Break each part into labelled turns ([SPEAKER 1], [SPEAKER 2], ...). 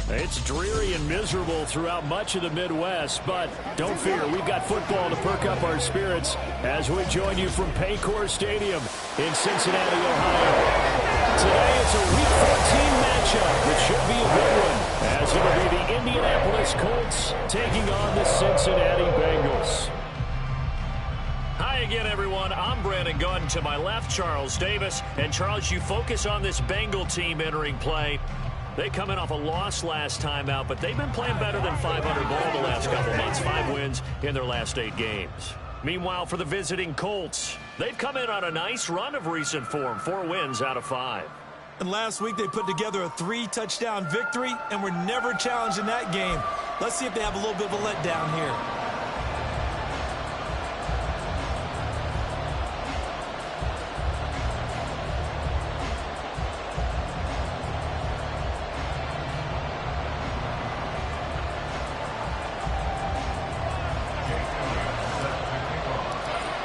[SPEAKER 1] It's dreary and miserable throughout much of the Midwest, but don't fear, we've got football to perk up our spirits as we join you from Paycor Stadium in Cincinnati, Ohio. Today it's a Week 14 matchup, which should be a good one, as it'll be the Indianapolis Colts taking on the Cincinnati Bengals. Hi again, everyone. I'm Brandon Gunn. To my left, Charles Davis. And Charles, you focus on this Bengal team entering play. They come in off a loss last time out, but they've been playing better than 500 ball the last couple months. 5 wins in their last 8 games. Meanwhile, for the visiting Colts, they've come in on a nice run of recent form. 4 wins out of 5.
[SPEAKER 2] And last week they put together a 3-touchdown victory and were never challenged in that game. Let's see if they have a little bit of a letdown here.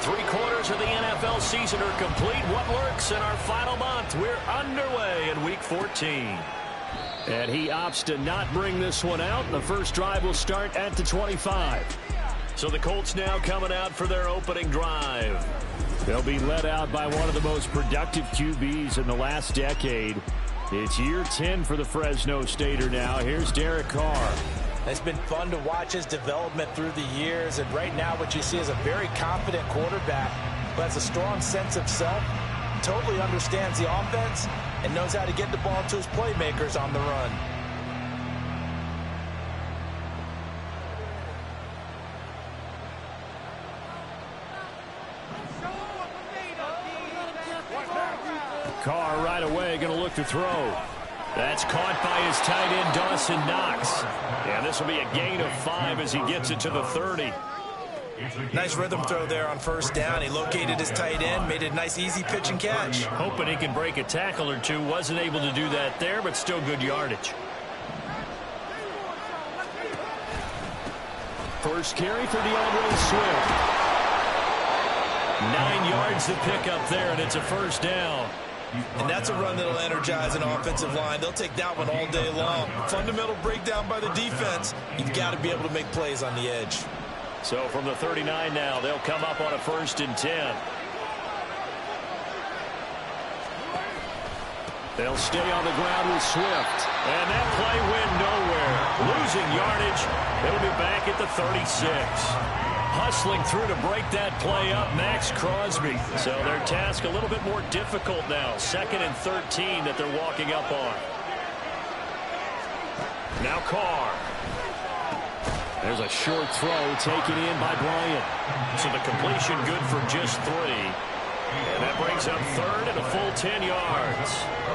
[SPEAKER 1] 3/4 of the NFL season are complete. What works in our final month? We're underway in Week 14. And he opts to not bring this one out. The first drive will start at the 25. So the Colts now coming out for their opening drive. They'll be led out by one of the most productive QBs in the last decade. It's year 10 for the Fresno Stater now. Here's Derek Carr.
[SPEAKER 3] It's been fun to watch his development through the years, and right now what you see is a very confident quarterback who has a strong sense of self, totally understands the offense, and knows how to get the ball to his playmakers on the run.
[SPEAKER 1] Carr right away going to look to throw. That's caught by his tight end, Dawson Knox. And this will be a gain of 5 as he gets it to the 30.
[SPEAKER 3] Nice rhythm throw there on first down. He located his tight end, made a nice easy pitch and catch.
[SPEAKER 1] Hoping he can break a tackle or two. Wasn't able to do that there, but still good yardage. First carry for DeAndre Swift. 9 yards to pick up there, and it's a first down.
[SPEAKER 3] And that's a run that'll energize an offensive line. They'll take that one all day long. Fundamental breakdown by the defense. You've got to be able to make plays on the edge.
[SPEAKER 1] So from the 39 now, they'll come up on a 1st and 10. They'll stay on the ground with Swift. And that play went nowhere. Losing yardage. It'll be back at the 36. Hustling through to break that play up, Max Crosby. So their task a little bit more difficult now. 2nd and 13 that they're walking up on. Now Carr. There's a short throw taken in by Bryant. So the completion good for just 3. And that brings up 3rd and a full 10 yards.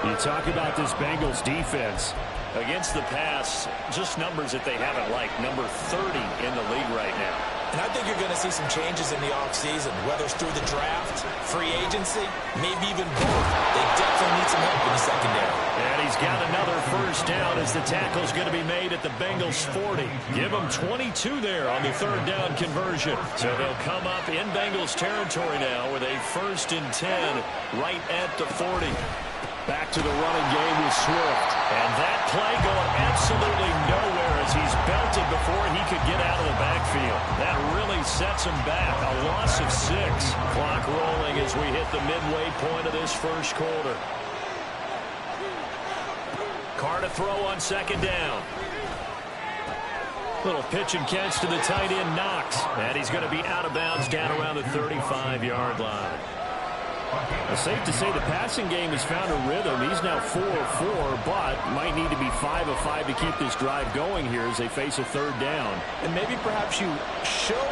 [SPEAKER 1] You talk about this Bengals defense. Against the pass, just numbers that they haven't liked. Number 30 in the league right now.
[SPEAKER 3] And I think you're going to see some changes in the offseason, whether it's through the draft, free agency, maybe even both. They definitely need some help in the secondary.
[SPEAKER 1] And he's got another first down as the tackle's going to be made at the Bengals 40. Give them 22 there on the 3rd down conversion. So they'll come up in Bengals territory now with a 1st and 10 right at the 40. Back to the running game with Swift. And that play going absolutely nowhere as he's belted before he could get out of the backfield. That really sets him back. A loss of 6. Clock rolling as we hit the midway point of this first quarter. Carr to throw on 2nd down. Little pitch and catch to the tight end, Knox. And he's going to be out of bounds down around the 35-yard line. It's safe to say the passing game has found a rhythm. He's now 4 of 4, but might need to be 5 of 5 to keep this drive going here as they face a 3rd down.
[SPEAKER 3] And maybe perhaps you show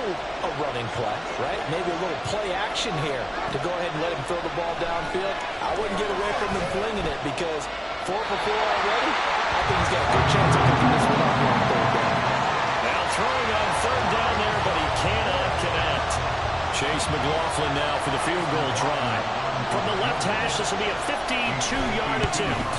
[SPEAKER 3] a running play, right? Maybe a little play action here to go ahead and let him throw the ball downfield. I wouldn't get away from him flinging it because 4 for 4 already. I think he's got a good chance of picking this one up on 3rd down.
[SPEAKER 1] Now throwing on 3rd down there, but he cannot connect. Chase McLaughlin now for the field goal try. From the left hash, this will be a 52-yard attempt.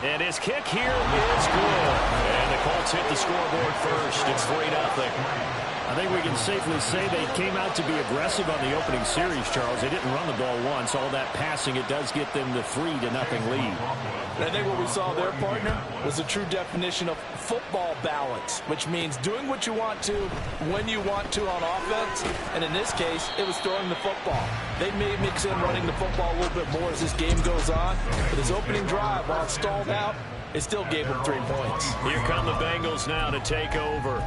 [SPEAKER 1] And his kick here is good. And And the Colts hit the scoreboard first. It's 3-0. I think we can safely say they came out to be aggressive on the opening series, Charles. They didn't run the ball once. All that passing, it does get them the 3-0 lead.
[SPEAKER 3] And I think what we saw there, partner, was a true definition of football balance, which means doing what you want to, when you want to on offense. And in this case, it was throwing the football. They may mix in running the football a little bit more as this game goes on. But his opening drive, while it stalled out, it still gave them 3 points.
[SPEAKER 1] Here come the Bengals now to take over.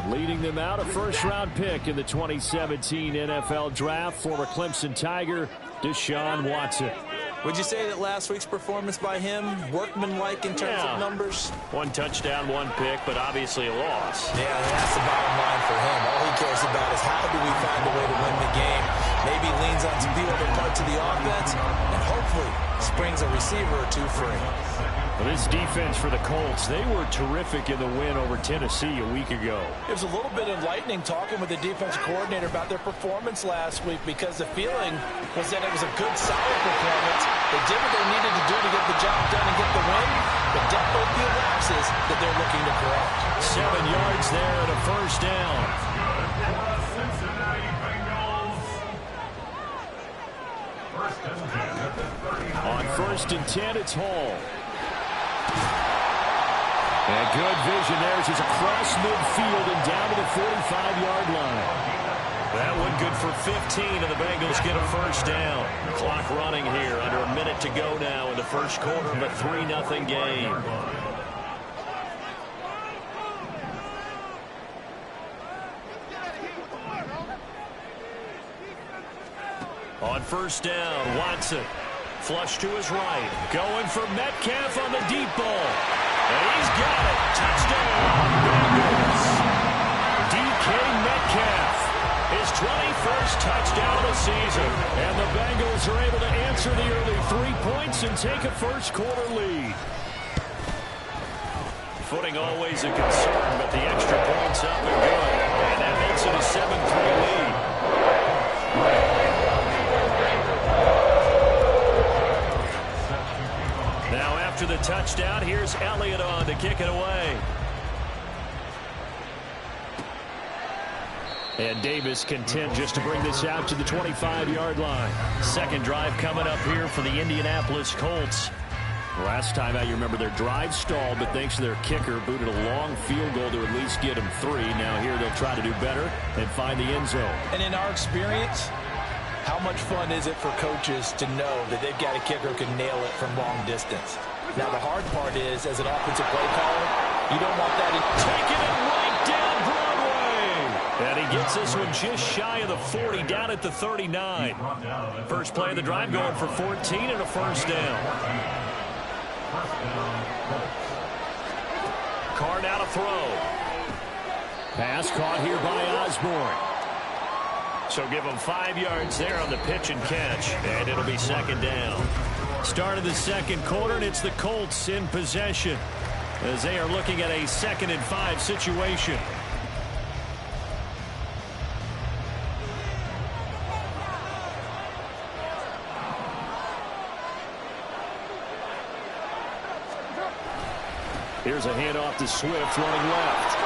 [SPEAKER 1] Leading them out, a first-round pick in the 2017 NFL Draft, former Clemson Tiger, Deshaun Watson.
[SPEAKER 3] Would you say that last week's performance by him, workmanlike in terms of numbers?
[SPEAKER 1] 1 touchdown, 1 pick, but obviously a loss.
[SPEAKER 3] Yeah, that's the bottom line for him. All he cares about is how do we find a way to win the game. Maybe leans on some few other parts of the offense, and hopefully springs a receiver or 2 free.
[SPEAKER 1] Well, this defense for the Colts, they were terrific in the win over Tennessee a week ago.
[SPEAKER 3] It was a little bit enlightening talking with the defensive coordinator about their performance last week because the feeling was that it was a good, solid performance. They did what they needed to do to get the job done and get the win, but definitely a few lapses that they're looking to correct.
[SPEAKER 1] 7 yards there and a first down. On 1st and 10, it's Hall. And good vision there as he's across midfield and down to the 45-yard line. That one good for 15, and the Bengals get a first down. Clock running here, under a minute to go now in the first quarter of a 3-0 game. On first down, Watson. Flush to his right. Going for Metcalf on the deep ball. And he's got it. Touchdown, Bengals. DK Metcalf. His 21st touchdown of the season. And the Bengals are able to answer the early 3 points and take a first quarter lead. Footing always a concern, but the extra points up and good. And that makes it a 7-3 lead. Now after the touchdown, here's Elliott on to kick it away. And Davis content just to bring this out to the 25-yard line. Second drive coming up here for the Indianapolis Colts. Last time out, you remember their drive stalled, but thanks to their kicker, booted a long field goal to at least get them 3. Now here they'll try to do better and find the end zone.
[SPEAKER 3] And in our experience, how much fun is it for coaches to know that they've got a kicker who can nail it from long distance? Now, the hard part is, as an offensive play caller, you don't want that.
[SPEAKER 1] Taking it right down Broadway. And he gets this one just shy of the 40, down at the 39. First play of the drive going for 14 and a first down. Carr now to throw. Pass caught here by Osborne. So give them 5 yards there on the pitch and catch, and it'll be second down. Start of the second quarter, and it's the Colts in possession as they are looking at a 2nd and 5 situation. Here's a handoff to Swift running left.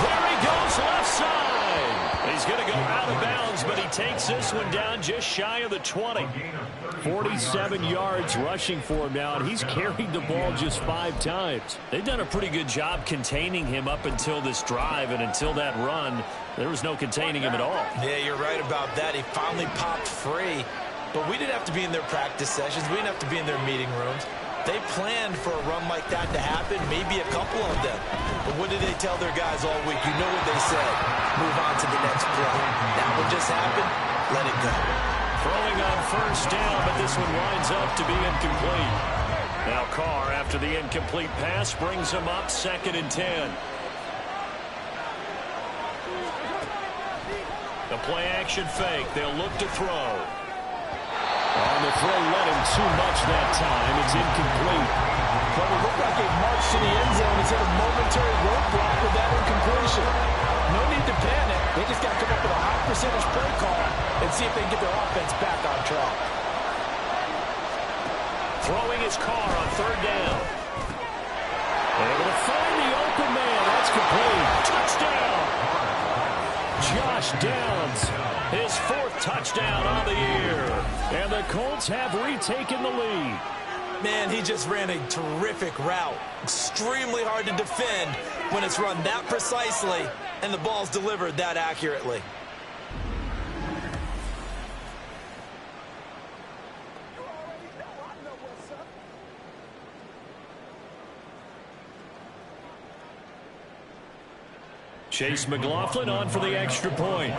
[SPEAKER 1] There he goes left side. He's going to go out of bounds, but he takes this one down just shy of the 20. 47 yards rushing for him now, and he's carried the ball just 5 times. They've done a pretty good job containing him up until this drive, and until that run, there was no containing him at all.
[SPEAKER 3] Yeah, you're right about that. He finally popped free, but we didn't have to be in their practice sessions. We didn't have to be in their meeting rooms. They planned for a run like that to happen, maybe a couple of them. But what did they tell their guys all week? You know what they said. Move on to the next play. That one just happened. Let it go.
[SPEAKER 1] Throwing on first down, but this one winds up to be incomplete. Now Carr, after the incomplete pass, brings him up 2nd and 10. The play action fake. They'll look to throw. On the throw, led him too much that time. It's incomplete.
[SPEAKER 3] But it looked like a march to the end zone. He's hit a momentary roadblock with that incompletion. No need to panic. They just got to come up with a high percentage play call and see if they can get their offense back on track.
[SPEAKER 1] Throwing his Carr on 3rd down. Able to find the open man. That's complete. Touchdown. Josh Downs, his 4th touchdown on the year. And the Colts have retaken the lead.
[SPEAKER 2] Man, he just ran a terrific route. Extremely hard to defend when it's run that precisely and the ball's delivered that accurately.
[SPEAKER 1] Chase McLaughlin on for the extra point.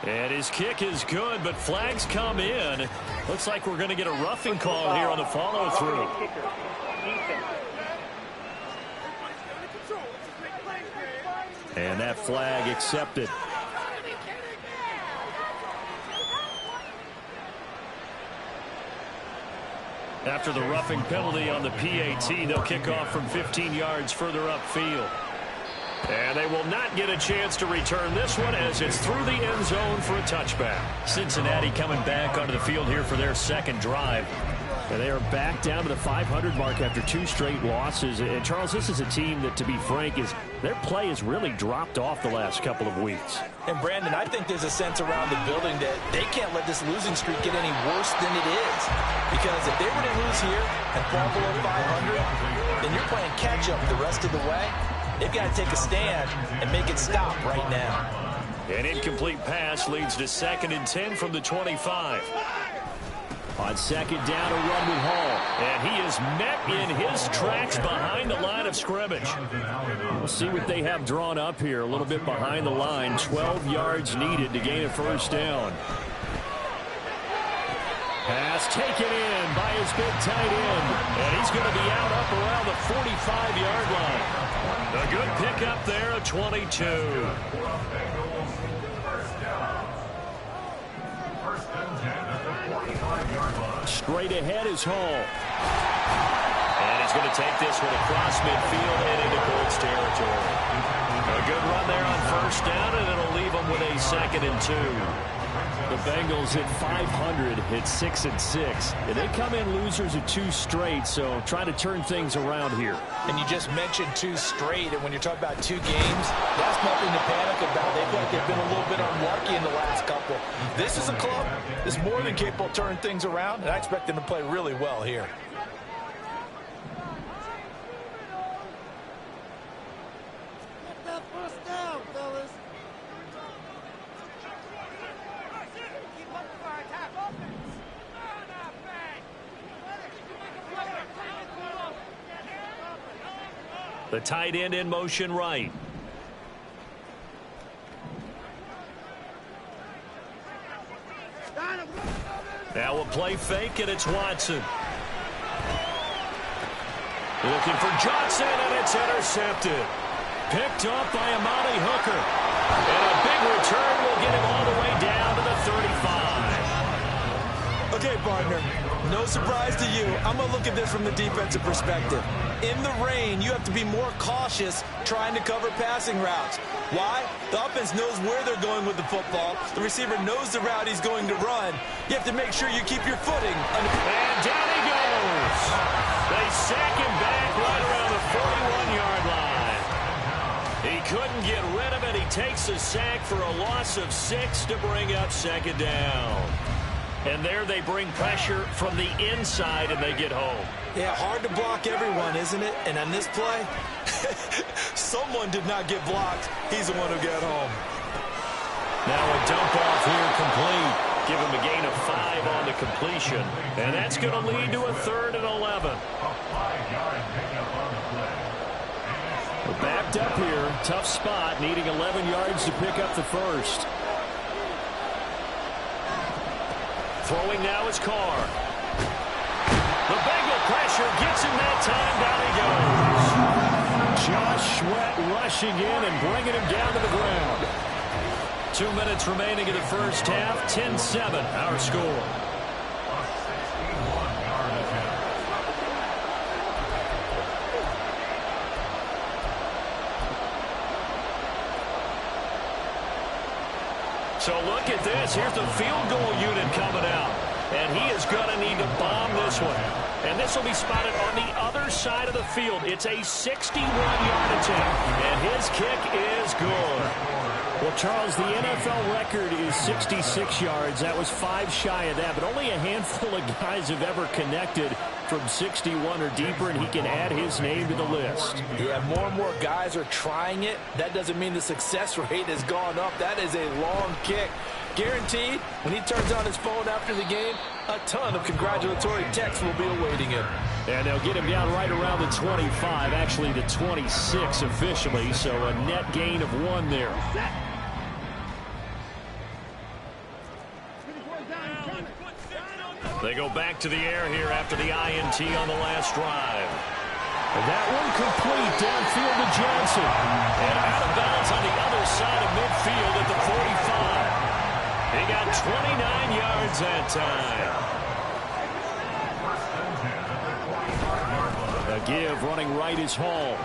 [SPEAKER 1] And his kick is good, but flags come in. Looks like we're going to get a roughing call here on the follow-through. And that flag accepted. After the roughing penalty on the PAT, they'll kick off from 15 yards further upfield. And they will not get a chance to return this one as it's through the end zone for a touchback. Cincinnati coming back onto the field here for their 2nd drive. And they are back down to the 500 mark after 2 straight losses. And, Charles, this is a team that, to be frank, their play has really dropped off the last couple of weeks.
[SPEAKER 3] And, Brandon, I think there's a sense around the building that they can't let this losing streak get any worse than it is. Because if they were to lose here and fall below 500, then you're playing catch-up the rest of the way. They've got to take a stand and make it stop right now.
[SPEAKER 1] An incomplete pass leads to 2nd and 10 from the 25. On 2nd down, a run with Hall. And he is met in his tracks behind the line of scrimmage. We'll see what they have drawn up here. A little bit behind the line. 12 yards needed to gain a 1st down. Pass taken in by his big tight end. And he's going to be out up around the 45-yard line. A good pickup there, a 22. Straight ahead is Hall. And he's going to take this one across midfield and into Colts territory. A good run there on 1st down, and it'll leave them with a 2nd and 2. The Bengals at 500 hit 6-6. And they come in losers of 2 straight, so trying to turn things around here.
[SPEAKER 3] And you just mentioned 2 straight, and when you're talking about 2 games, that's nothing to panic about. They feel like they've been a little bit unlucky in the last couple. This is a club that's more than capable of turning things around, and I expect them to play really well here.
[SPEAKER 1] The tight end in motion right. Now we'll play fake, and it's Watson. Looking for Johnson, and it's intercepted. Picked up by Amani Hooker. And a big return will get him all the way down to the 35.
[SPEAKER 2] Okay, partner, no surprise to you. I'm going to look at this from the defensive perspective. In the rain, you have to be more cautious trying to cover passing routes. Why? The offense knows where they're going with the football. The receiver knows the route he's going to run. You have to make sure you keep your footing.
[SPEAKER 1] And down he goes. They sack him back right around the 41-yard line. He couldn't get rid of it. He takes a sack for a loss of 6 to bring up 2nd down. And there they bring pressure from the inside, and they get home.
[SPEAKER 2] Yeah, hard to block everyone, isn't it? And on this play, someone did not get blocked. He's the one who got home.
[SPEAKER 1] Now a dump off here complete. Give him a gain of 5 on the completion. And that's going to lead to a 3rd and 11. We're backed up here. Tough spot, needing 11 yards to pick up the 1st. Throwing now is Carr. The Bengal pressure gets him that time. Down he goes. Josh Sweat rushing in and bringing him down to the ground. 2 minutes remaining in the 1st half. 10-7 our score. So look at this. Here's the field goal unit coming out. And he is going to need to bomb this one. And this will be spotted on the other side of the field. It's a 61-yard attempt. And his kick is good. Well, Charles, the NFL record is 66 yards. That was 5 shy of that, but only a handful of guys have ever connected from 61 or deeper, and he can add his name to the list.
[SPEAKER 3] Yeah, more and more guys are trying it. That doesn't mean the success rate has gone up. That is a long kick. Guaranteed, when he turns on his phone after the game, a ton of congratulatory texts will be awaiting him.
[SPEAKER 1] And they'll get him down right around the 25, actually the 26 officially, so a net gain of 1 there. They go back to the air here after the INT on the last drive. And that one complete downfield to Johnson. And out of bounds on the other side of midfield at the 45. He got 29 yards that time. A give running right is Hall.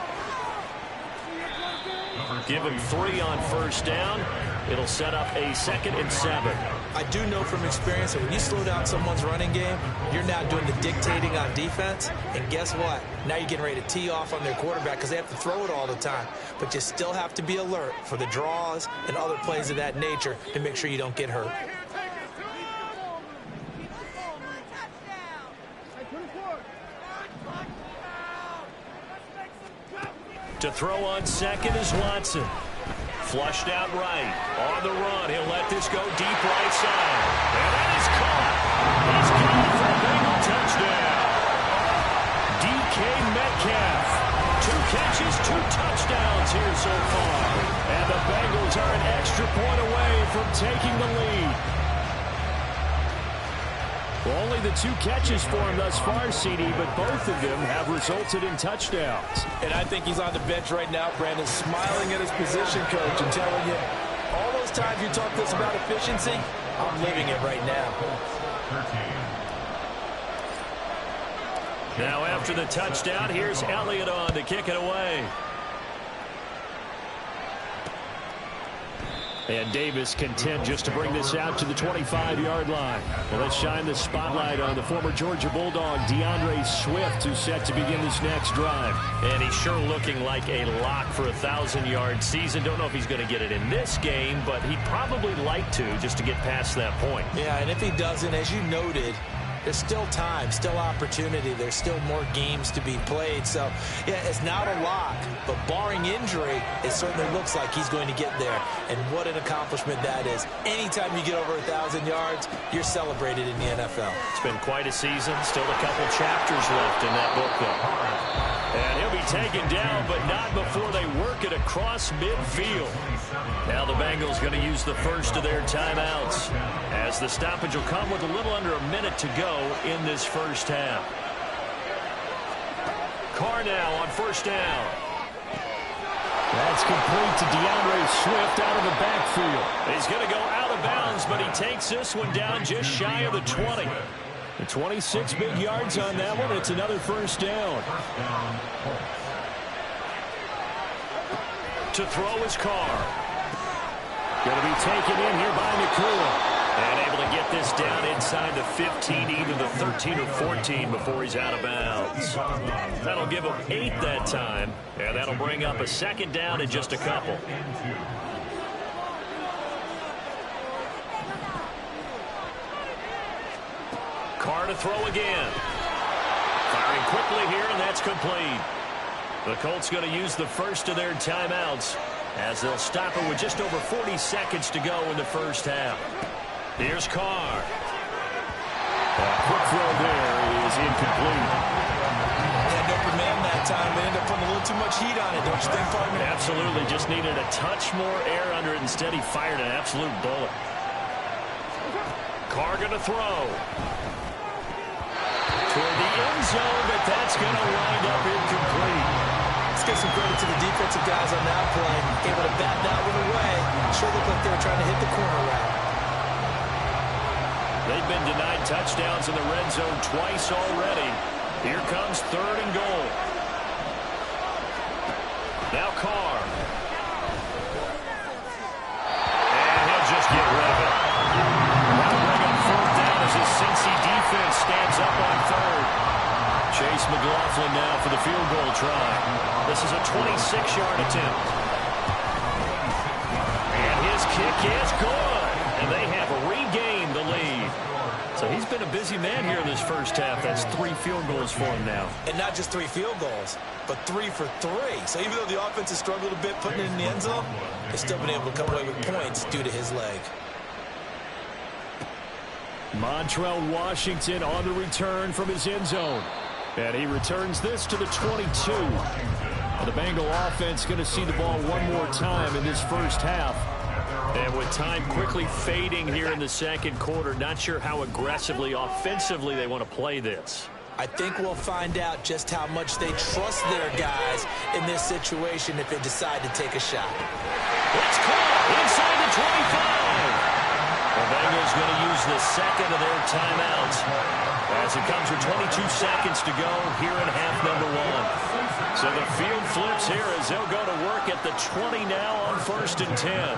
[SPEAKER 1] Give him 3 on first down. It'll set up a 2nd and 7.
[SPEAKER 2] I do know from experience that when you slow down someone's running game, you're now doing the dictating on defense. And guess what? Now you're getting ready to tee off on their quarterback because they have to throw it all the time. But you still have to be alert for the draws and other plays of that nature to make sure you don't get hurt.
[SPEAKER 1] To throw on second is Watson. Flushed out right. On the run. He'll let this go deep right side. And that is caught. He's caught for a Bengal touchdown. DK Metcalf. 2 catches, 2 touchdowns here so far. And the Bengals are an extra point away from taking the lead. Well, only the 2 catches for him thus far, CD, but both of them have resulted in touchdowns.
[SPEAKER 3] And I think he's on the bench right now, Brandon, smiling at his position coach and telling you, all those times you talk to us about efficiency, I'm living it right now.
[SPEAKER 1] Now after the touchdown, here's Elliott on to kick it away. And Davis content just to bring this out to the 25-yard line. Well, let's shine the spotlight on the former Georgia Bulldog, DeAndre Swift, who's set to begin this next drive. And he's sure looking like a lock for a 1,000-yard season. Don't know if he's going to get it in this game, but he'd probably like to just to get past that point.
[SPEAKER 2] Yeah, and if he doesn't, as you noted, there's still time, still opportunity. There's still more games to be played. So, yeah, it's not a lock, but barring injury, it certainly looks like he's going to get there. And what an accomplishment that is. Anytime you get over 1,000 yards, you're celebrated in the NFL.
[SPEAKER 1] It's been quite a season. Still a couple chapters left in that book, though. And he'll be taken down, but not before they work it across midfield. Now the Bengals going to use the first of their timeouts, as the stoppage will come with a little under a minute to go in this first half. Carr now on first down. That's complete to DeAndre Swift out of the backfield. He's going to go out of bounds, but he takes this one down just shy of the 20. The 26 big yards on that one. It's another first down. To throw is Carr. Going to be taken in here by Nakua. And able to get this down inside the 15, either the 13 or 14 before he's out of bounds. That'll give him 8 that time. And that'll bring up a second down in just a couple. Carr to throw again. Firing quickly here, and that's complete. The Colts going to use the first of their timeouts, as they'll stop it with just over 40 seconds to go in the first half. Here's Carr. That quick throw there is incomplete.
[SPEAKER 2] Had no man that time. They ended up putting a little too much heat on it, don't you think, partner?
[SPEAKER 1] Absolutely. Just needed a touch more air under it. Instead, he fired an absolute bullet. Carr going to throw. Toward the end zone, but that's going to wind up incomplete.
[SPEAKER 2] Let's give some credit to the defensive guys on that play. Able to bat that one away. Sure looked like they were trying to hit the corner route.
[SPEAKER 1] They've been denied touchdowns in the red zone twice already. Here comes 3rd and goal. Now Carr. And he'll just get rid of it. That'll bring up 4th down as his Cincy Chase McLaughlin now for the field goal try. This is a 26-yard attempt. And his kick is good. And they have regained the lead. So he's been a busy man here in this first half. That's 3 field goals for him now.
[SPEAKER 2] And not just 3 field goals, but 3 for 3. So even though the offense has struggled a bit putting it in the end zone, they've still been able to come away with points due to his leg.
[SPEAKER 1] Montrell Washington on the return from his end zone. And he returns this to the 22. And the Bengal offense going to see the ball one more time in this first half. And with time quickly fading here in the second quarter, not sure how aggressively, offensively they want to play this.
[SPEAKER 2] I think we'll find out just how much they trust their guys in this situation if they decide to take a shot.
[SPEAKER 1] It's caught inside the 25. The Bengals going to use the second of their timeouts as it comes with 22 seconds to go here in half number 1. So the field flips here as they'll go to work at the 20 now on 1st and 10.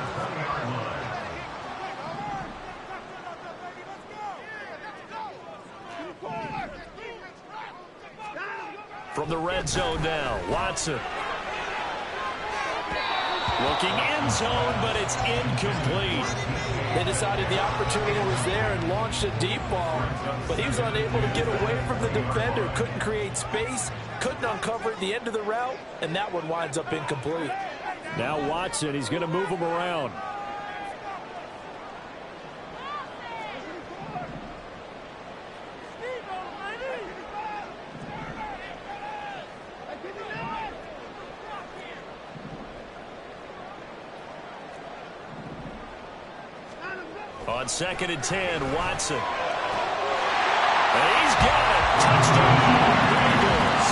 [SPEAKER 1] From the red zone now, Watson. Looking end zone, but it's incomplete.
[SPEAKER 3] They decided the opportunity was there and launched a deep ball, but he was unable to get away from the defender, couldn't create space, couldn't uncover at the end of the route, and that one winds up incomplete.
[SPEAKER 1] Now Watson, he's going to move him around. On 2nd and 10, Watson. And he's got it. Touchdown, Bengals.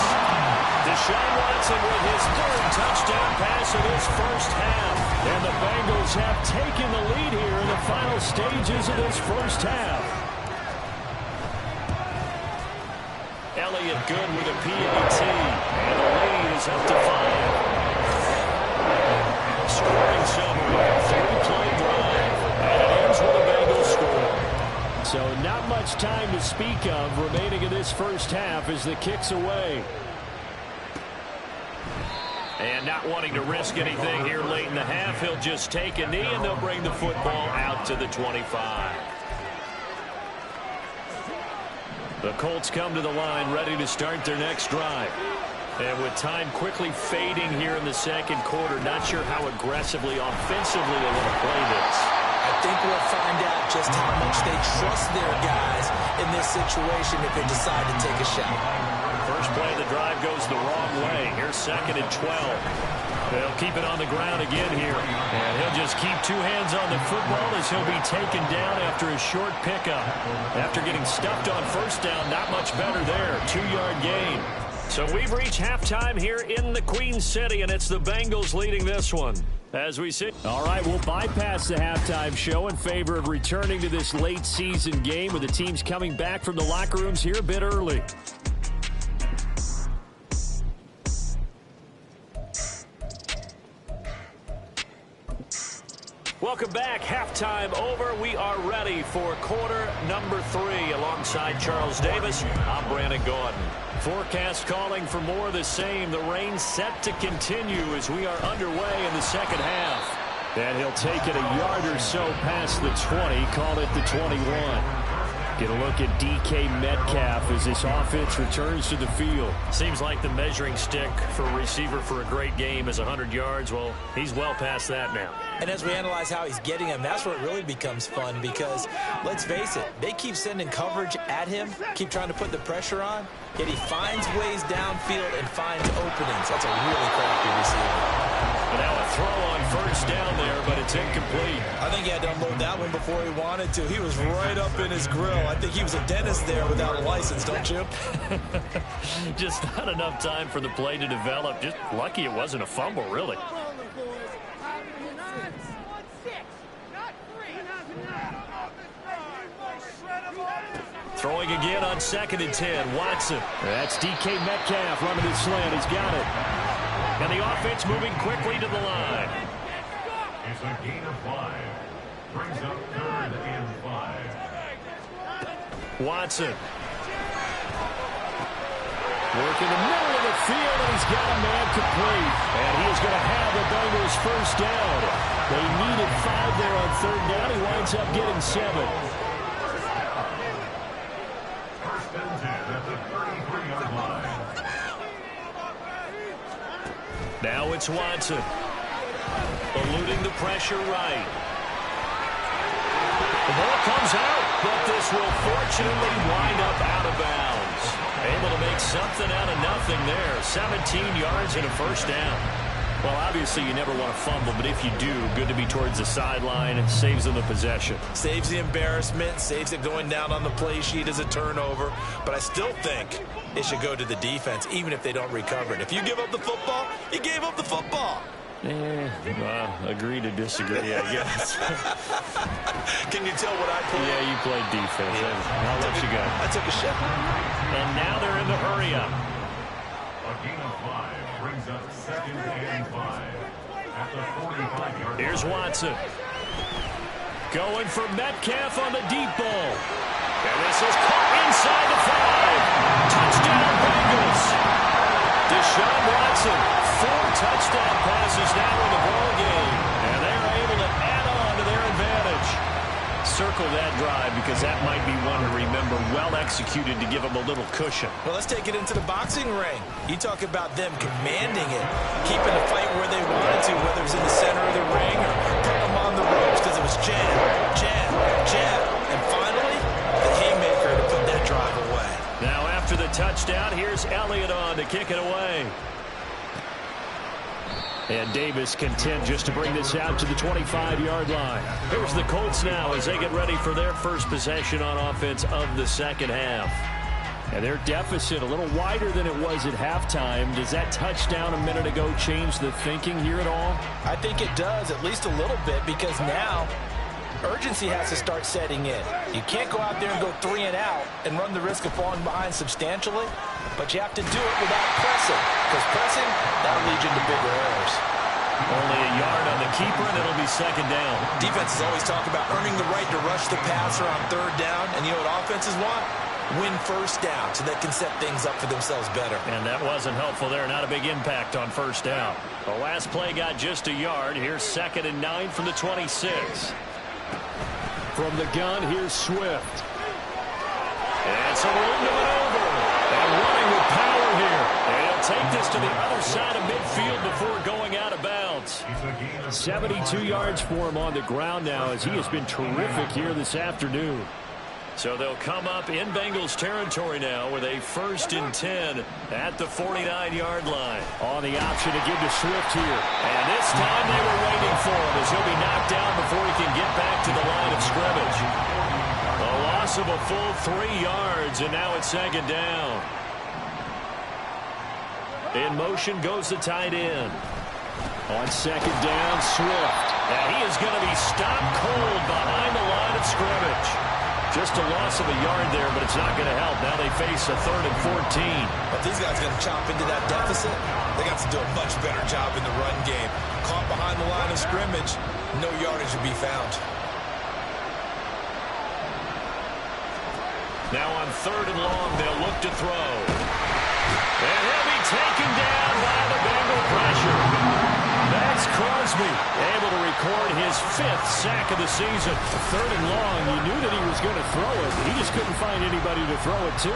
[SPEAKER 1] Deshaun Watson with his 3rd touchdown pass of this first half. And the Bengals have taken the lead here in the final stages of this first half. Elliott good with a PAT. And the lead is up to 5. Scoring summary, 3-play drive. And it ends with a Bengals score. So not much time to speak of remaining in this first half as the kick's away. And not wanting to risk anything here late in the half, he'll just take a knee and they'll bring the football out to the 25. The Colts come to the line ready to start their next drive. And with time quickly fading here in the second quarter, not sure how aggressively, offensively they want to play this.
[SPEAKER 2] I think we'll find out just how much they trust their guys in this situation if they decide to take a shot.
[SPEAKER 1] First play of the drive goes the wrong way. Here's 2nd and 12. They'll keep it on the ground again here. And he'll just keep 2 hands on the football as he'll be taken down after a short pickup. After getting stuffed on first down, not much better there. 2-yard gain. So we've reached halftime here in the Queen City, and it's the Bengals leading this one. As we see. All right, we'll bypass the halftime show in favor of returning to this late season game with the teams coming back from the locker rooms here a bit early. Welcome back. Halftime over. We are ready for quarter number 3. Alongside Charles Davis, I'm Brandon Gordon. Forecast calling for more of the same. The rain set to continue as we are underway in the second half. And he'll take it a yard or so past the 20. Call it the 21. Get a look at DK Metcalf as this offense returns to the field. Seems like the measuring stick for a receiver for a great game is 100 yards. Well, he's well past that now.
[SPEAKER 2] And as we analyze how he's getting them, that's where it really becomes fun because, let's face it, they keep sending coverage at him, keep trying to put the pressure on, yet he finds ways downfield and finds openings. That's a really crafty receiver.
[SPEAKER 1] And now a throw on first down there, but it's incomplete.
[SPEAKER 2] I think he had to unload that one before he wanted to. He was right up in his grill. I think he was a dentist there without a license, don't you?
[SPEAKER 1] Just not enough time for the play to develop. Just lucky it wasn't a fumble, really. Throwing again on 2nd and 10. Watson. That's DK Metcalf running his slant. He's got it. And the offense moving quickly to the line.
[SPEAKER 4] It's a gain of 5. Brings up 3rd and 5.
[SPEAKER 1] Watson. Working the middle of the field, and he's got a man complete. And he is going to have the Bengals first down. They needed 5 there on third down. He winds up getting 7.
[SPEAKER 4] First and 10 at the 33-yard line.
[SPEAKER 1] Now it's Watson. Eluding the pressure right. The ball comes out, but this will fortunately wind up out of bounds. Able to make something out of nothing there. 17 yards and a first down. Well, obviously you never want to fumble, but if you do, good to be towards the sideline and saves them the possession.
[SPEAKER 2] Saves the embarrassment, saves it going down on the play sheet as a turnover. But I still think it should go to the defense, even if they don't recover it. If you give up the football, you gave up the football.
[SPEAKER 1] Agree to disagree, I guess.
[SPEAKER 2] Can you tell what I played?
[SPEAKER 1] Yeah, you played defense. Yeah. I'll let you go.
[SPEAKER 2] I took a shot.
[SPEAKER 1] And now they're in the hurry-up.
[SPEAKER 4] A gain of 5 brings up 2nd and 5 at the 45-yard line.
[SPEAKER 1] Here's Watson. Going for Metcalf on the deep ball. And this is caught inside the 5. Touchdown, Bengals. Deshaun Watson, 4 touchdown passes now in the ball game. And they're able to add on to their advantage. Circle that drive because that might be one to remember. Well executed to give them a little cushion.
[SPEAKER 2] Well, let's take it into the boxing ring. You talk about them commanding it, keeping the fight where they wanted to, whether it was in the center of the ring or putting them on the ropes because it was jab, jab, jab. And finally, the haymaker to put that drive away.
[SPEAKER 1] Now after the touchdown, here's Elliott on to kick it away. And Davis content just to bring this out to the 25-yard line. Here's the Colts now as they get ready for their first possession on offense of the second half. And their deficit a little wider than it was at halftime. Does that touchdown a minute ago change the thinking here at all?
[SPEAKER 2] I think it does, at least a little bit, because now urgency has to start setting in. You can't go out there and go 3 and out and run the risk of falling behind substantially, but you have to do it without pressing, because pressing, that'll lead you into bigger errors.
[SPEAKER 1] Only a yard on the keeper, and it'll be second down.
[SPEAKER 2] Defenses always talk about earning the right to rush the passer on third down, and you know what offenses want? Win first down so they can set things up for themselves better.
[SPEAKER 1] And that wasn't helpful there. Not a big impact on first down. The last play got just a yard. Here's 2nd and 9 from the 26. From the gun, here's Swift. And so room to maneuver. And running with power here. And he'll take this to the other side of midfield before going out of bounds. 72 yards for him on the ground now as he has been terrific here this afternoon. So they'll come up in Bengals territory now with a 1st and 10 at the 49-yard line. On the option to give to Swift here. And this time they were waiting for him as he'll be knocked down before he can get back to the line of scrimmage. A loss of a full 3 yards, and now it's 2nd down. In motion goes the tight end. On 2nd down, Swift. And he is going to be stopped cold behind the line of scrimmage. Just a loss of a yard there, but it's not going to help. Now they face a 3rd and 14.
[SPEAKER 2] But these guys are going to chop into that deficit. They got to do a much better job in the run game. Caught behind the line of scrimmage, no yardage to be found.
[SPEAKER 1] Now on 3rd and long, they'll look to throw. And he'll be taken down by the Bengal pressure. That's Crosby, able to record his 5th sack of the season. 3rd and long, you knew that he was going to throw it. He just couldn't find anybody to throw it to.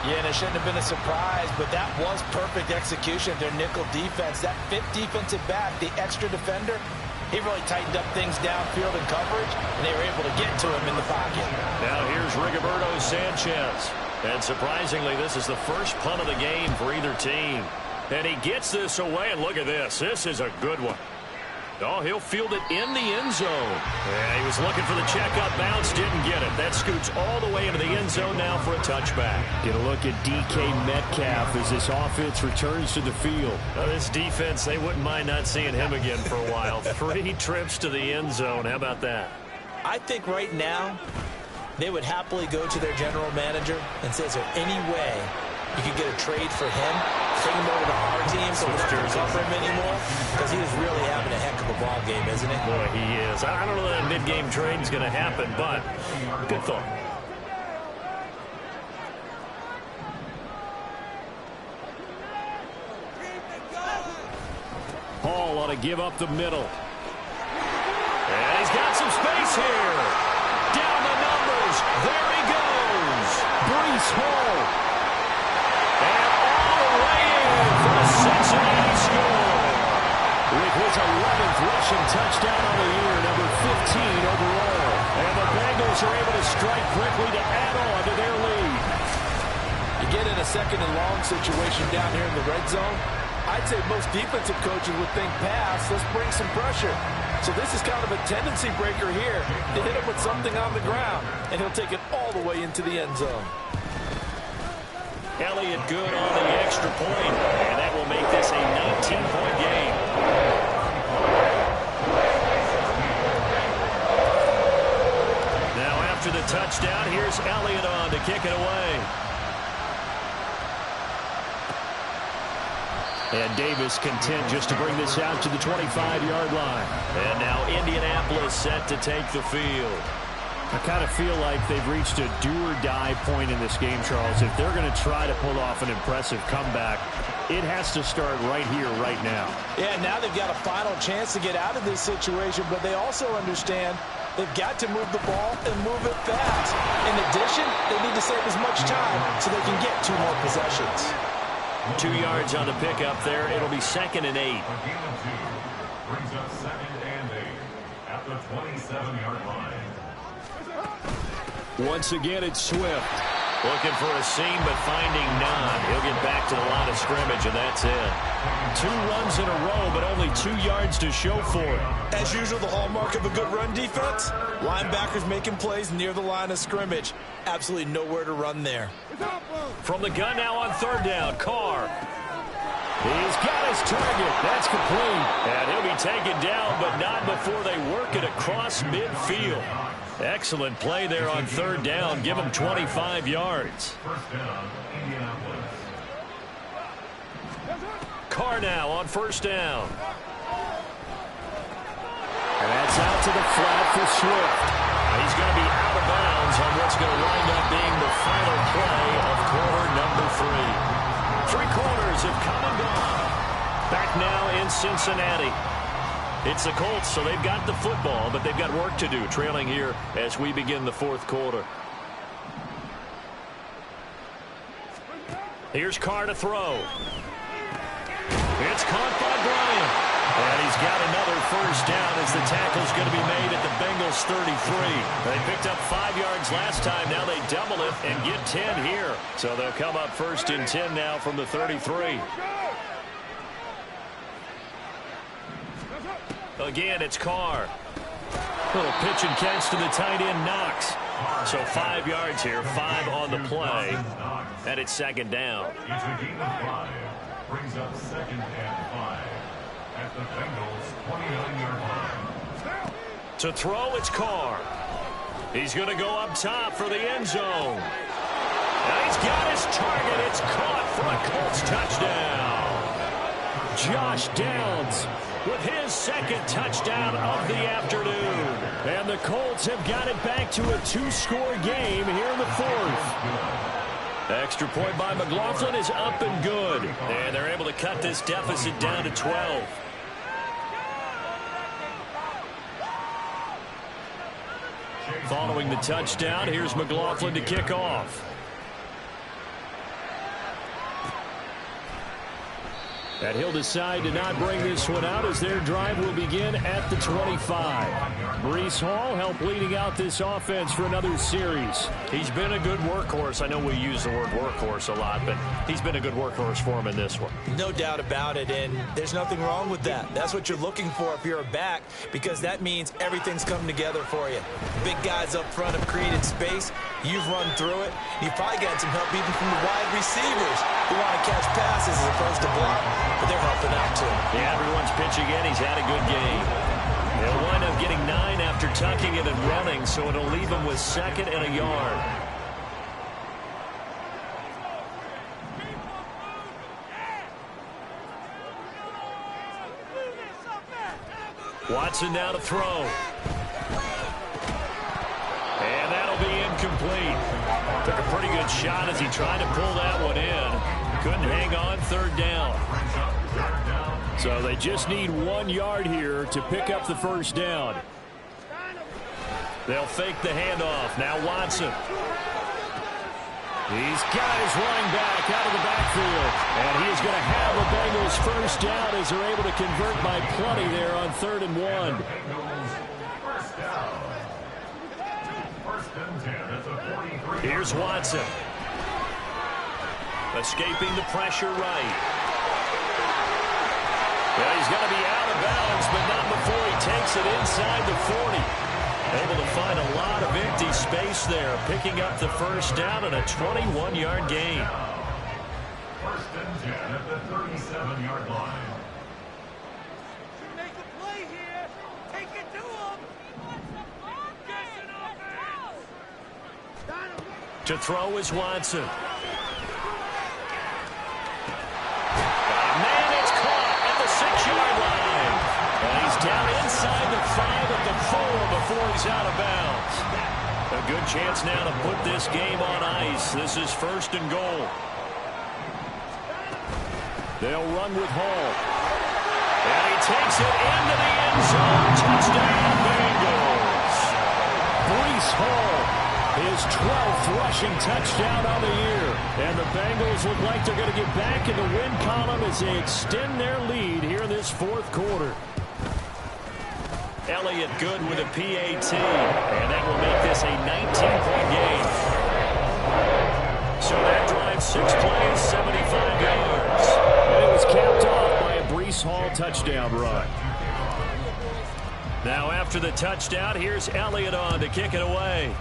[SPEAKER 2] Yeah, and it shouldn't have been a surprise, but that was perfect execution of their nickel defense. That 5th defensive back, the extra defender, he really tightened up things downfield in coverage, and they were able to get to him in the pocket.
[SPEAKER 1] Now here's Rigoberto Sanchez. And surprisingly, this is the first punt of the game for either team. And he gets this away, and look at this. This is a good one. Oh, he'll field it in the end zone. Yeah, he was looking for the checkup bounce, didn't get it. That scoots all the way into the end zone now for a touchback. Get a look at DK Metcalf as this offense returns to the field. Now, this defense, they wouldn't mind not seeing him again for a while. 3 trips to the end zone. How about that?
[SPEAKER 2] I think right now they would happily go to their general manager and say, is there any way you could get a trade for him? Take him over to our team so we don't cover him anymore? Because he is really having a heck of a ball game, isn't he?
[SPEAKER 1] Boy, he is. I don't know that mid-game trade is going to happen, but good thought. want to give up the middle. And he's got some space here. Down the numbers. There he goes. Breece Hall. And all the way in for the Cincinnati score. With his 11th rushing touchdown on the year, number 15 overall. And the Bengals are able to strike quickly to add on to their lead.
[SPEAKER 3] You get in a second and long situation down here in the red zone, I'd say most defensive coaches would think pass, let's bring some pressure. So this is kind of a tendency breaker here to hit him with something on the ground, and he'll take it all the way into the end zone.
[SPEAKER 1] Elliott good on the extra point, and that will make this a 19-point game. Now after the touchdown, here's Elliott on to kick it away. And Davis content just to bring this out to the 25-yard line. And now Indianapolis set to take the field. I kind of feel like they've reached a do-or-die point in this game, Charles. If they're going to try to pull off an impressive comeback, it has to start right here, right now.
[SPEAKER 3] Yeah, now they've got a final chance to get out of this situation, but they also understand they've got to move the ball and move it fast. In addition, they need to save as much time so they can get 2 more possessions.
[SPEAKER 1] 2 yards on the pickup there. It'll be 2nd and 8.
[SPEAKER 4] A gain of 2 brings up 2nd and 8 at the 27-yard line.
[SPEAKER 1] Once again, it's Swift. Looking for a seam, but finding none. He'll get back to the line of scrimmage, and that's it. 2 runs in a row, but only 2 yards to show for it.
[SPEAKER 2] As usual, the hallmark of a good run defense, linebackers making plays near the line of scrimmage. Absolutely nowhere to run there.
[SPEAKER 1] From the gun now on 3rd down, Carr. He's got his target. That's complete. And he'll be taken down, but not before they work it across midfield. Excellent play there on 3rd down. Give him 25 yards.
[SPEAKER 4] First down, Indianapolis.
[SPEAKER 1] Carr now on 1st down. And that's out to the flat for Swift. He's going to be out of bounds on what's going to wind up being the final play of quarter number 3. 3 quarters have come and gone. Back now in Cincinnati. It's the Colts, so they've got the football, but they've got work to do, trailing here as we begin the 4th quarter. Here's Carr to throw. It's caught by Bryant. And he's got another 1st down as the tackle's going to be made at the Bengals 33. They picked up 5 yards last time. Now they double it and get 10 here. So they'll come up 1st and 10 now from the 33. Again, it's Carr. Little pitch and catch to the tight end, Knox. So 5 yards here, 5 on the play. And it's 2nd down.
[SPEAKER 4] It's a gain of 5. Brings up 2nd and 5 at the Bengals 29-yard line.
[SPEAKER 1] To throw, it's Carr. He's going to go up top for the end zone. And he's got his target. It's caught for a Colts touchdown. Josh Downs with his 2nd touchdown of the afternoon. And the Colts have got it back to a 2-score game here in the 4th. Extra point by McLaughlin is up and good. And they're able to cut this deficit down to 12. Following the touchdown, here's McLaughlin to kick off. And he'll decide to not bring this one out as their drive will begin at the 25. Breece Hall helped leading out this offense for another series. He's been a good workhorse. I know we use the word workhorse a lot, but he's been a good workhorse for him in this one.
[SPEAKER 2] No doubt about it, and there's nothing wrong with that. That's what you're looking for if you're a back, because that means everything's coming together for you. Big guys up front have created space. You've run through it. You've probably gotten some help even from the wide receivers who want to catch passes as opposed to block, but they're helping out too.
[SPEAKER 1] Yeah, everyone's pitching in. He's had a good game. He'll wind up getting 9 after tucking it and running, so it'll leave him with 2nd and a yard. Watson now to throw. And that'll be incomplete. Took a pretty good shot as he tried to pull that one in. Couldn't hang on 3rd down. So they just need 1 yard here to pick up the first down. They'll fake the handoff. Now Watson. He's got his running back out of the backfield. And he is going to have the Bengals first down as they're able to convert by plenty there on 3rd and 1. Here's Watson. Escaping the pressure right. Well, he's going to be out of bounds, but not before he takes it inside the 40. Able to find a lot of empty space there, picking up the first down and a 21-yard gain.
[SPEAKER 4] 1st and 10 at the 37-yard line.
[SPEAKER 5] Make a play here. Take it to him.
[SPEAKER 1] To throw is Watson. Man, it's caught at the 6-yard line. And he's down inside the 5 at the 4 before he's out of bounds. A good chance now to put this game on ice. This is 1st and goal. They'll run with Hall. And he takes it into the end zone. Touchdown, Bengals. Breece Hall, his 12th rushing touchdown on the year. And the Bengals look like they're going to get back in the win column as they extend their lead here in this 4th quarter. Elliott good with a PAT, and that will make this a 19-point game. So that drive, 6 plays, 75 yards. And it was capped off by a Breece Hall touchdown run. Now after the touchdown, here's Elliott on to kick it away.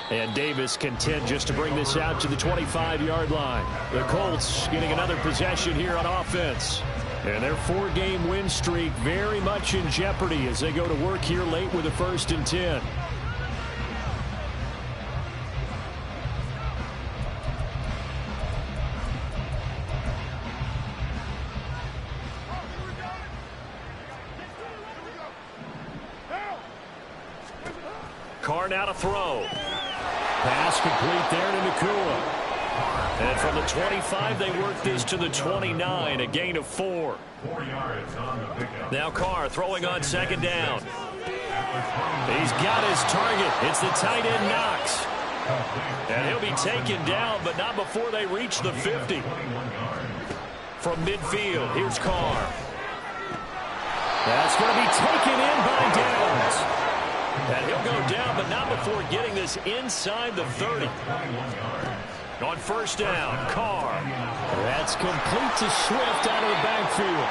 [SPEAKER 1] And Davis content just to bring this out to the 25-yard line. The Colts getting another possession here on offense. And their 4-game win streak very much in jeopardy as they go to work here late with a 1st and 10. Carr now to throw. Pass complete there to Nacua. And from the 25, they work this to the 29, a gain of 4.
[SPEAKER 4] 4 yards on the pickup.
[SPEAKER 1] Now Carr throwing on 2nd down. He's got his target. It's the tight end Knox. And he'll be taken down, but not before they reach the 50. From midfield, here's Carr. That's going to be taken in by Downs. And he'll go down, but not before getting this inside the 30. On 1st down, Carr. That's complete to Swift out of the backfield.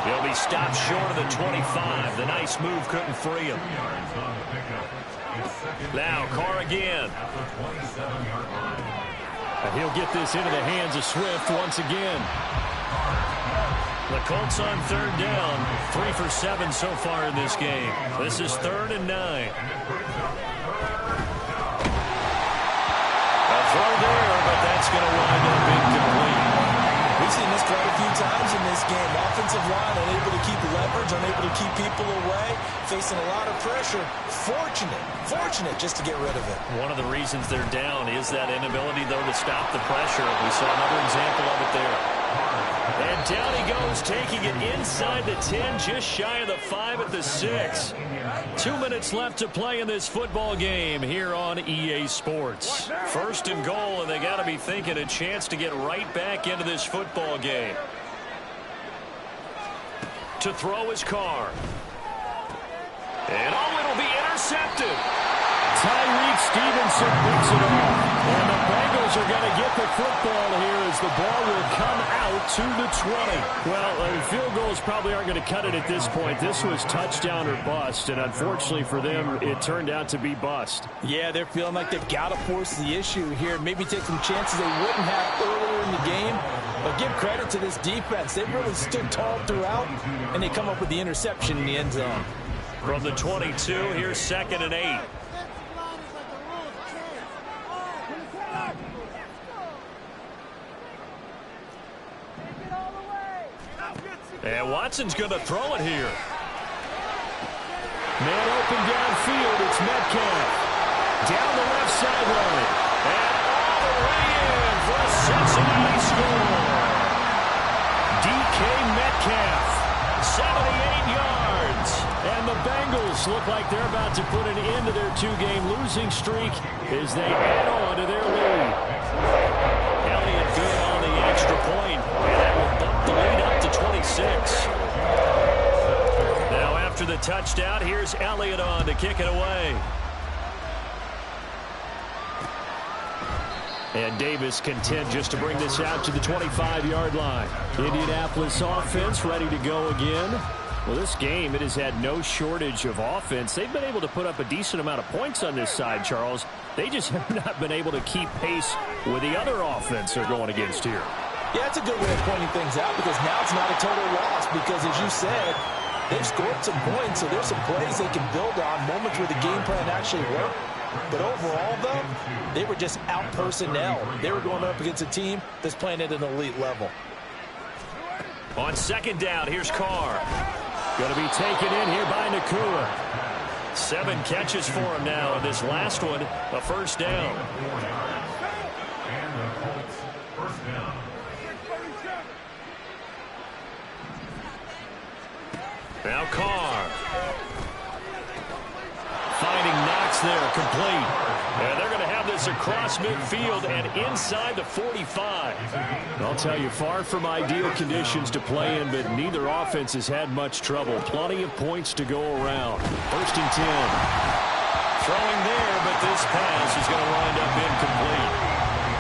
[SPEAKER 1] He'll be stopped short of the 25. The nice move couldn't free him. Now Carr again. And he'll get this into the hands of Swift once again. The Colts on 3rd down. 3 for 7 so far in this game. This is 3rd and 9. Throw there, but that's going to wind up incomplete.
[SPEAKER 2] We've seen this quite a few times in this game. Offensive line unable to keep leverage, unable to keep people away, facing a lot of pressure. Fortunate just to get rid of it.
[SPEAKER 1] One of the reasons they're down is that inability, though, to stop the pressure. We saw another example of it there. And down he goes, taking it inside the 10, just shy of the 5 at the 6. 2 minutes left to play in this football game here on EA Sports. 1st and goal, and they got to be thinking a chance to get right back into this football game. To throw his Carr. And it'll be intercepted. Tyreek Stevenson picks it off. And the Bengals are going to get the football here as the ball will come out to the 20. Well, field goals probably aren't going to cut it at this point. This was touchdown or bust, and unfortunately for them, it turned out to be bust.
[SPEAKER 3] Yeah, they're feeling like they've got to force the issue here. Maybe take some chances they wouldn't have earlier in the game. But give credit to this defense. They've really stood tall throughout, and they come up with the interception in the end zone.
[SPEAKER 1] From the 22, here's 2nd and 8. And Watson's going to throw it here. Man open downfield, it's Metcalf. Down the left sideline. And all the way in for a Cincinnati score. Metcalf, 78 yards. And the Bengals look like they're about to put an end to their two-game losing streak as they add on to their lead. Elliott good on the extra point, and that will bump the lead up to 26. Now after the touchdown, here's Elliott on to kick it away. And Davis content just to bring this out to the 25-yard line. Indianapolis offense ready to go again. Well, this game, it has had no shortage of offense. They've been able to put up a decent amount of points on this side, Charles. They just have not been able to keep pace with the other offense they're going against here.
[SPEAKER 3] Yeah, it's a good way of pointing things out because now it's not a total loss because, as you said, they've scored some points, so there's some plays they can build on, moments where the game plan actually worked. But overall, though, they were just out-personnel. They were going up against a team that's playing at an elite level.
[SPEAKER 1] On second down, here's Carr. Going to be taken in here by Nacua. 7 catches for him now, and this last one, a first down.
[SPEAKER 4] And the Colts, first down.
[SPEAKER 1] Now Carr. Finding Knox there, complete. And they're going to have this across midfield and inside the 45. I'll tell you, far from ideal conditions to play in, but neither offense has had much trouble. Plenty of points to go around. First and 10. Throwing there, but this pass is going to wind up incomplete.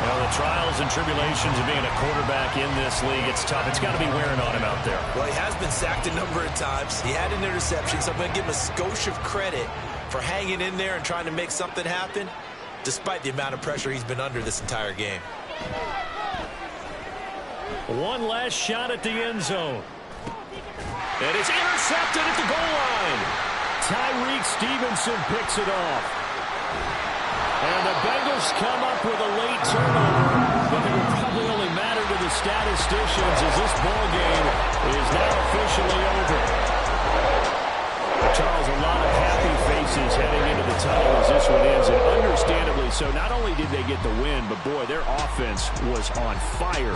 [SPEAKER 1] Well, the trials and tribulations of being a quarterback in this league, it's tough. It's got to be wearing on him out there.
[SPEAKER 2] Well, he has been sacked a number of times. He had an interception, so I'm going to give him a skosh of credit for hanging in there and trying to make something happen, despite the amount of pressure he's been under this entire game.
[SPEAKER 1] One last shot at the end zone. And it's intercepted at the goal line. Tyreek Stevenson picks it off. And the Bengals come up with a late turnover, but it will probably only matter to the statisticians as this ball game is now officially over. Charles, a lot of happy faces heading into the tunnel as this one ends, and understandably so. Not only did they get the win, but boy, their offense was on fire.